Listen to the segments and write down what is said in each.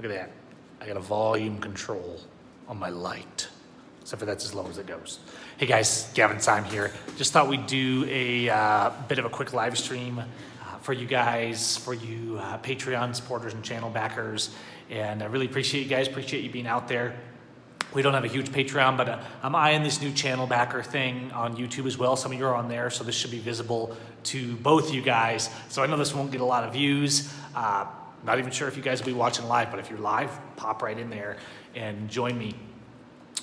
Look at that. I got a volume control on my light. Except for that's as low as it goes. Hey guys, Gavin Syme here. Just thought we'd do a bit of a quick live stream for you guys, for you Patreon supporters and channel backers. And I really appreciate you guys, appreciate you being out there. We don't have a huge Patreon, but I'm eyeing this new channel backer thing on YouTube as well. Some of you are on there, so this should be visible to both you guys. So I know this won't get a lot of views. Not even sure if you guys will be watching live, but if you're live, pop right in there and join me.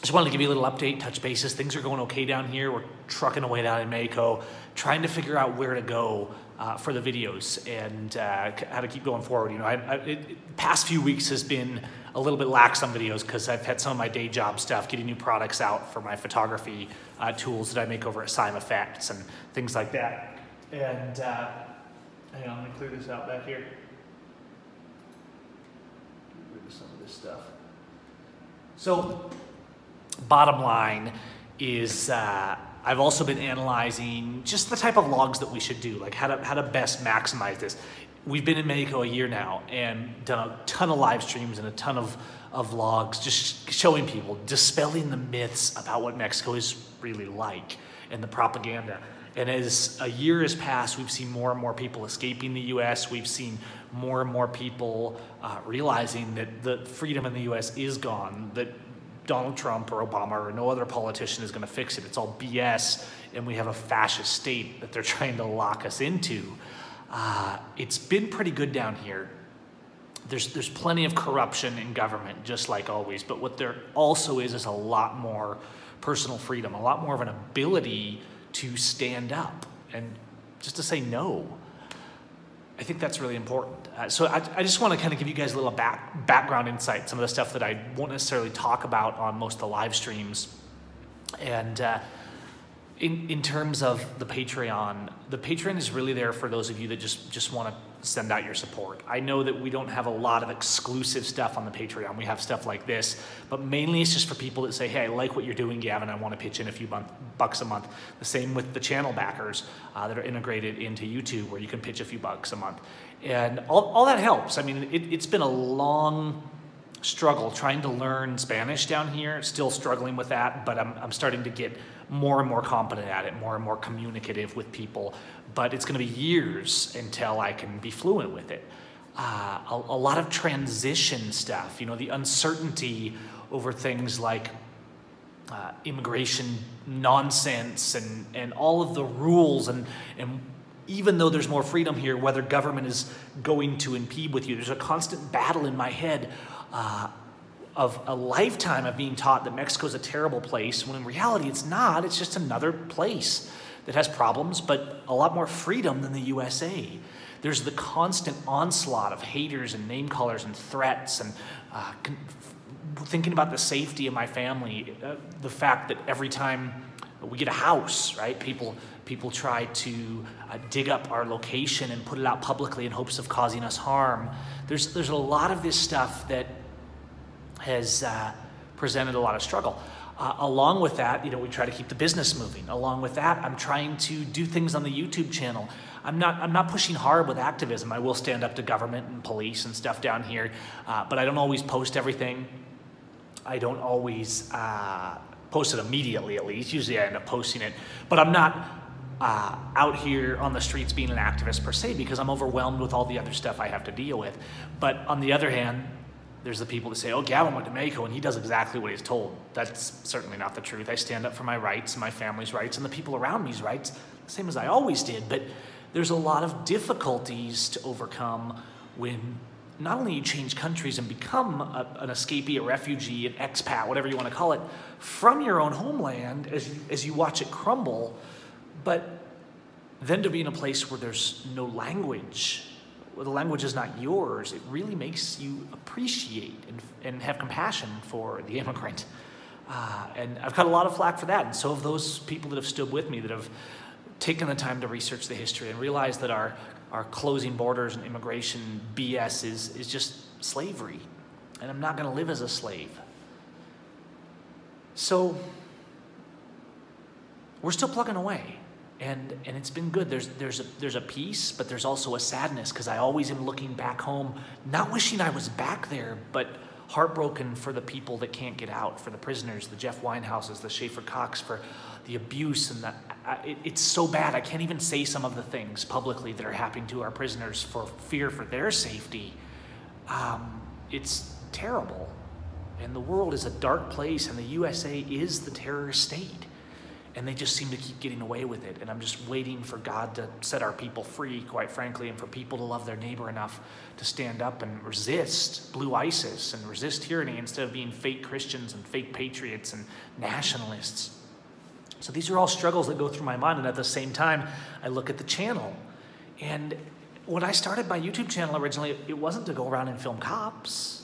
Just wanted to give you a little update, touch bases. Things are going okay down here. We're trucking away down in Mexico, trying to figure out where to go for the videos and how to keep going forward. You know, the past few weeks has been a little bit lax on videos because I've had some of my day job stuff, getting new products out for my photography tools that I make over at Syme Effects and things like that. And hang on, let me clear this out back here. Get rid of some of this stuff. So, bottom line is I've also been analyzing just the type of logs that we should do, like how to best maximize this. We've been in Mexico a year now and done a ton of live streams and a ton of vlogs, just showing people, dispelling the myths about what Mexico is really like and the propaganda. And as a year has passed, we've seen more and more people escaping the US. We've seen more and more people realizing that the freedom in the US is gone, that Donald Trump or Obama or no other politician is going to fix it. It's all BS, and we have a fascist state that they're trying to lock us into. It's been pretty good down here. There's plenty of corruption in government, just like always, but what there also is a lot more personal freedom, a lot more of an ability to stand up and just to say no. I think that's really important. So I just want to kind of give you guys a little background insight, some of the stuff that I won't necessarily talk about on most of the live streams. And in terms of the Patreon is really there for those of you that just want to send out your support. I know that we don't have a lot of exclusive stuff on the Patreon. We have stuff like this, but mainly it's just for people that say, hey, I like what you're doing, Gavin. I want to pitch in a few bucks a month. The same with the channel backers that are integrated into YouTube, where you can pitch a few bucks a month. And all that helps. I mean, it's been a long struggle trying to learn Spanish down here, still struggling with that, but I'm starting to get more and more competent at it, more and more communicative with people. But it's going to be years until I can be fluent with it. A lot of transition stuff, you know, the uncertainty over things like immigration nonsense and all of the rules and even though there's more freedom here, whether government is going to impede with you, there's a constant battle in my head of a lifetime of being taught that Mexico's a terrible place, when in reality it's not. It's just another place that has problems, but a lot more freedom than the USA. There's the constant onslaught of haters and name callers and threats and thinking about the safety of my family, the fact that every time we get a house, right, people try to dig up our location and put it out publicly in hopes of causing us harm. There's a lot of this stuff that has presented a lot of struggle. Along with that, you know, we try to keep the business moving. Along with that, I'm trying to do things on the YouTube channel. I'm not pushing hard with activism. I will stand up to government and police and stuff down here, but I don't always post everything. I don't always post it immediately, at least. Usually I end up posting it, but I'm not out here on the streets being an activist per se, because I'm overwhelmed with all the other stuff I have to deal with. But on the other hand, there's the people that say, oh, Gavin went to Mexico and he does exactly what he's told. That's certainly not the truth. I stand up for my rights and my family's rights and the people around me's rights, the same as I always did. But there's a lot of difficulties to overcome when not only you change countries and become an escapee, a refugee, an expat, whatever you want to call it, from your own homeland as you watch it crumble, but then to be in a place where there's no language, where the language is not yours, it really makes you appreciate and have compassion for the immigrant. And I've got a lot of flack for that, and so have those people that have stood with me, that have taken the time to research the history and realize that our closing borders and immigration BS is just slavery, and I'm not going to live as a slave. So we're still plugging away. and it's been good. There's a peace, but there's also a sadness, because I always am looking back home, not wishing I was back there, but heartbroken for the people that can't get out, for the prisoners, the Jeff Winehouses, the Schaefer Cox, for the abuse, and it's so bad. I can't even say some of the things publicly that are happening to our prisoners for fear for their safety. It's terrible, and the world is a dark place, and the USA is the terrorist state. And they just seem to keep getting away with it. And I'm just waiting for God to set our people free, quite frankly, and for people to love their neighbor enough to stand up and resist blue ISIS and resist tyranny instead of being fake Christians and fake patriots and nationalists. So these are all struggles that go through my mind. And at the same time, I look at the channel. And when I started my YouTube channel originally, it wasn't to go around and film cops.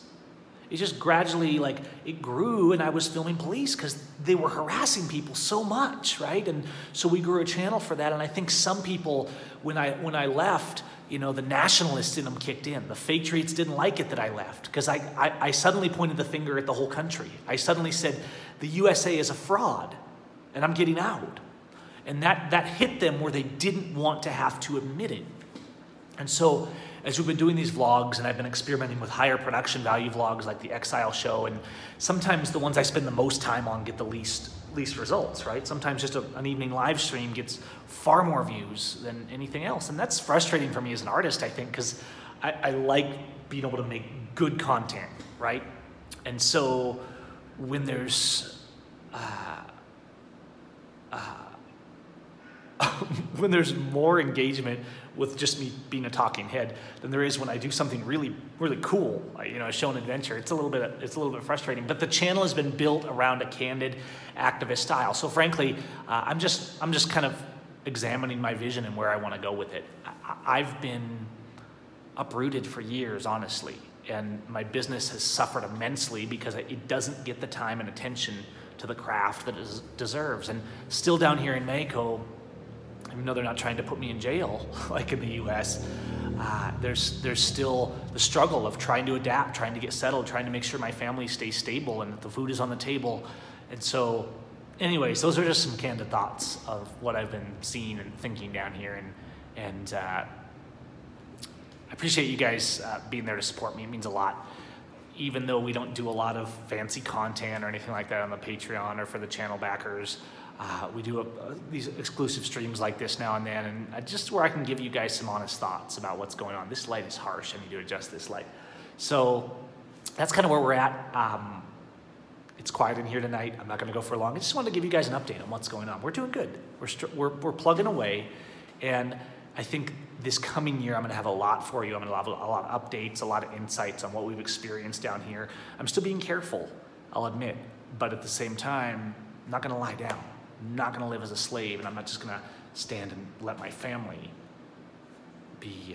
It just gradually, like, it grew, and I was filming police because they were harassing people so much, right? And so we grew a channel for that. And I think some people, when I left, you know, the nationalists in them kicked in. The patriots didn't like it that I left, because I suddenly pointed the finger at the whole country. I suddenly said, the USA is a fraud, and I'm getting out. And that hit them where they didn't want to have to admit it. And so, as we've been doing these vlogs, and I've been experimenting with higher production value vlogs like the Exile Show, and sometimes the ones I spend the most time on get the least results, right? Sometimes just an evening live stream gets far more views than anything else. And that's frustrating for me as an artist, I think, because I like being able to make good content, right? And so when there's when there's more engagement with just me being a talking head than there is when I do something really, really cool, you know, a show and adventure. It's a little bit frustrating. But the channel has been built around a candid, activist style. So frankly, I'm just kind of examining my vision and where I want to go with it. I've been uprooted for years, honestly, and my business has suffered immensely because it doesn't get the time and attention to the craft that it deserves. And still down here in Mexico, even though they're not trying to put me in jail like in the US, there's still the struggle of trying to adapt, trying to get settled, trying to make sure my family stays stable and that the food is on the table. And so anyways, those are just some candid thoughts of what I've been seeing and thinking down here. And I appreciate you guys being there to support me. It means a lot. Even though we don't do a lot of fancy content or anything like that on the Patreon or for the channel backers, we do these exclusive streams like this now and then, and just where I can give you guys some honest thoughts about what's going on. This light is harsh. I need to adjust this light. So that's kind of where we're at. It's quiet in here tonight. I'm not going to go for long. I just wanted to give you guys an update on what's going on. We're doing good. We're plugging away, and I think this coming year I'm going to have a lot for you. I'm going to have a lot of updates, a lot of insights on what we've experienced down here. I'm still being careful, I'll admit, but at the same time, I'm not going to lie down. I'm not going to live as a slave, and I'm not just going to stand and let my family be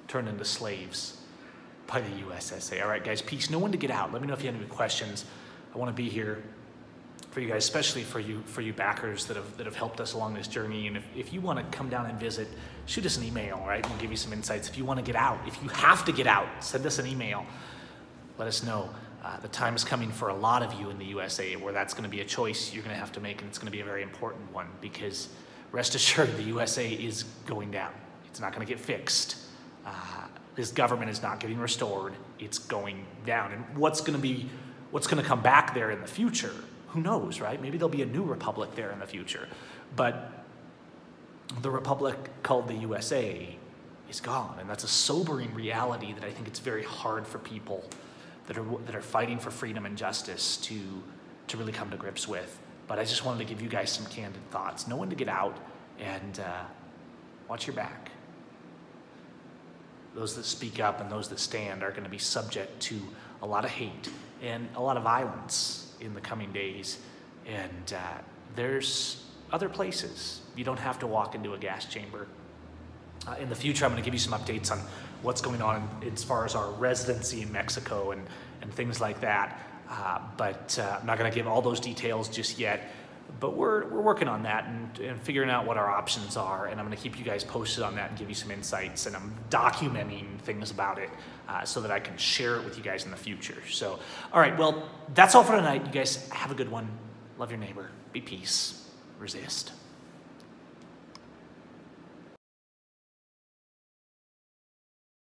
turned into slaves by the USSA. All right, guys, peace. Know when to get out. Let me know if you have any questions. I want to be here for you guys, especially for you backers that have helped us along this journey. And if you want to come down and visit, shoot us an email, all right? We'll give you some insights. If you want to get out, if you have to get out, send us an email. Let us know. The time is coming for a lot of you in the USA where that's going to be a choice you're going to have to make, and it's going to be a very important one, because rest assured the USA is going down. It's not going to get fixed. This government is not getting restored. It's going down. And what's going to come back there in the future? Who knows, right? Maybe there'll be a new republic there in the future. But the republic called the USA is gone, and that's a sobering reality that I think it's very hard for people that are fighting for freedom and justice to really come to grips with. But I just wanted to give you guys some candid thoughts. Know when to get out, and watch your back. Those that speak up and those that stand are going to be subject to a lot of hate and a lot of violence in the coming days. And there's other places. You don't have to walk into a gas chamber. In the future, I'm going to give you some updates on what's going on as far as our residency in Mexico and things like that. But I'm not going to give all those details just yet. But we're working on that and figuring out what our options are. And I'm going to keep you guys posted on that and give you some insights. And I'm documenting things about it so that I can share it with you guys in the future. So, all right, well, that's all for tonight. You guys have a good one. Love your neighbor. Be peace. Resist.